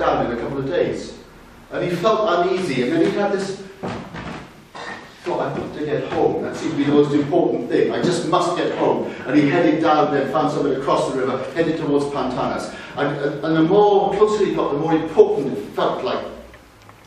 down in a couple of days. And he felt uneasy, and then he had this thought, I've got to get home. That seemed to be the most important thing. I just must get home. And he headed down there, found somewhere to cross the river, headed towards Pantannas. And the more closer he got, the more important it felt like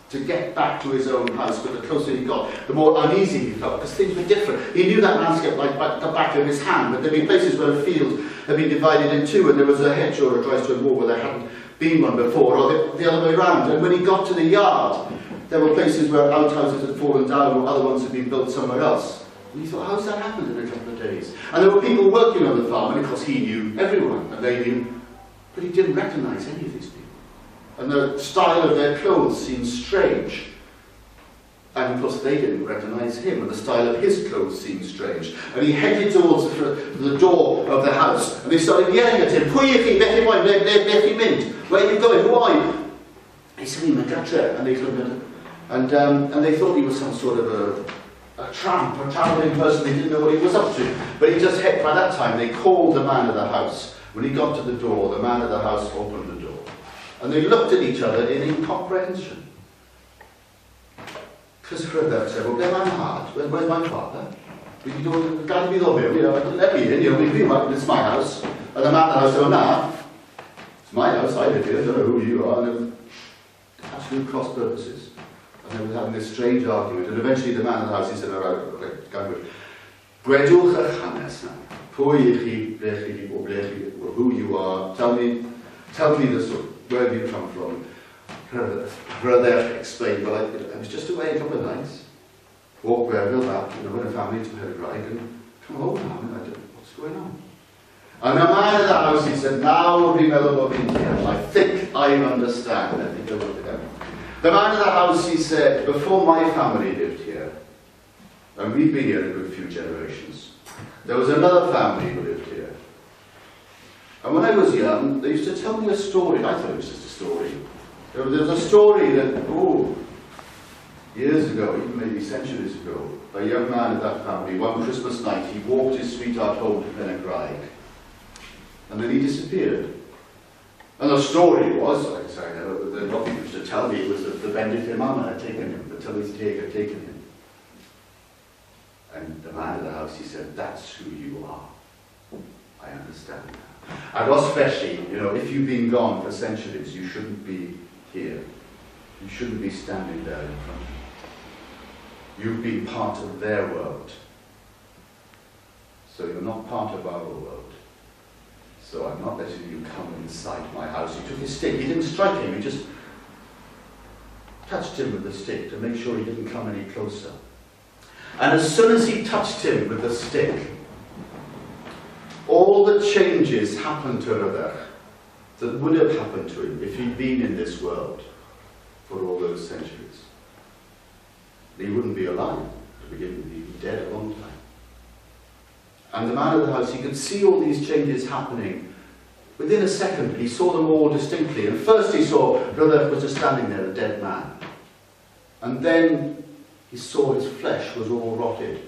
to get back to his own house. But the closer he got, the more uneasy he felt, because things were different. He knew that landscape like the back of his hand, but there'd be places where a field had been divided in two, and there was a hedge or a dry stone wall where there hadn't been one before, or the other way around. And when he got to the yard, there were places where outhouses had fallen down or other ones had been built somewhere else. And he thought, how's that happened in a couple of days? And there were people working on the farm, and of course he knew everyone, and they knew, but he didn't recognise any of these people. And the style of their clothes seemed strange. And of course they didn't recognise him, and the style of his clothes seemed strange. And he headed towards the door of the house, and they started yelling at him, "Pwy ych chi? Beth i mynd? Where are you going? Who are you?" He said, "I'm a gatre," and they looked at him. And they thought he was some sort of a tramp, a travelling person. They didn't know what he was up to. But he just had, by that time, they called the man of the house. When he got to the door, the man of the house opened the door. And they looked at each other in incomprehension. Because Rhydderch said, "Well, where's my heart? Where's my father? We don't, can't be there, you know, let me in, you know, it's my house." And the man of the house said, "Oh, nah, it's my house, I live here, I don't know who you are." And there were absolute cross purposes. And they were having this strange argument. And eventually the man of the house, he said, "All right, Gangwyd, gwedwch eich hanes na. Pwy ych chi, ble chi di bod, who you are, tell me the story, where have you come from?" Rhydderch explained, "Well, I was just away a couple of nights, walked Gwerfyl back, you know, in a family to Rhydderch, and come home now, and I don't know what's going on." And the man of the house, he said, "Now we know what we've here. I think I understand." I think I wrote it down. The man of the house, he said, "Before my family lived here, and we've been here a good few generations, there was another family who lived here. And when I was young, they used to tell me a story. I thought it was just a story. There was a story that, years ago, even maybe centuries ago, a young man of that family, one Christmas night, he walked his sweetheart home to Penacraig, and then he disappeared. And the story was, what people used to tell me, was that the Bendith Imam had taken him, the Tylwyth Teg had taken him. And the man of the house, he said, "That's who you are. I understand now. And especially, you know, if you've been gone for centuries, you shouldn't be here. You shouldn't be standing there in front of me. You've been part of their world. So you're not part of our world. So I'm not letting you come inside my house." He took his stick. He didn't strike him. He just touched him with the stick to make sure he didn't come any closer. And as soon as he touched him with the stick, all the changes happened to Rhydderch that would have happened to him if he'd been in this world for all those centuries. He wouldn't be alive to begin with. He'd be dead a long time. And the man of the house, he could see all these changes happening. Within a second, he saw them all distinctly. And first he saw Rhydderch was just standing there, a dead man. And then he saw his flesh was all rotted.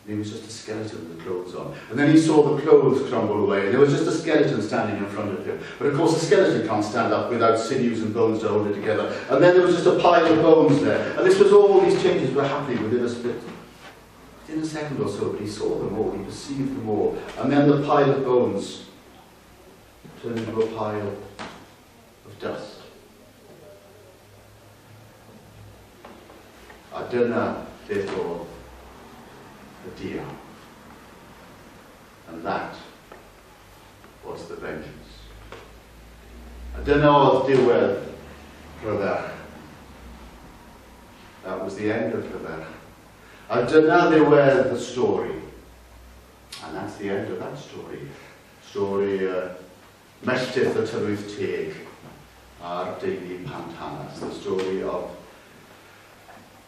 He was just a skeleton with clothes on. And then he saw the clothes crumble away, and there was just a skeleton standing in front of him. But of course the skeleton can't stand up without sinews and bones to hold it together. And then there was just a pile of bones there. And this was all these changes were happening within a second or so. But he saw them all, he perceived them all. And then the pile of bones turned into a pile of dust. A dyna beth oedd the deer. And that was the vengeance. A dyna oedd diwedd Rhydderch. That was the end of Rhydderch. A dyna ddiwedd the story. And that's the end of that story. Stori melltith y Tylwyth Teg a'r deulu Pantannas. The story of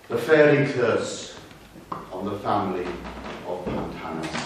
the fairy curse on the family of Pantannas.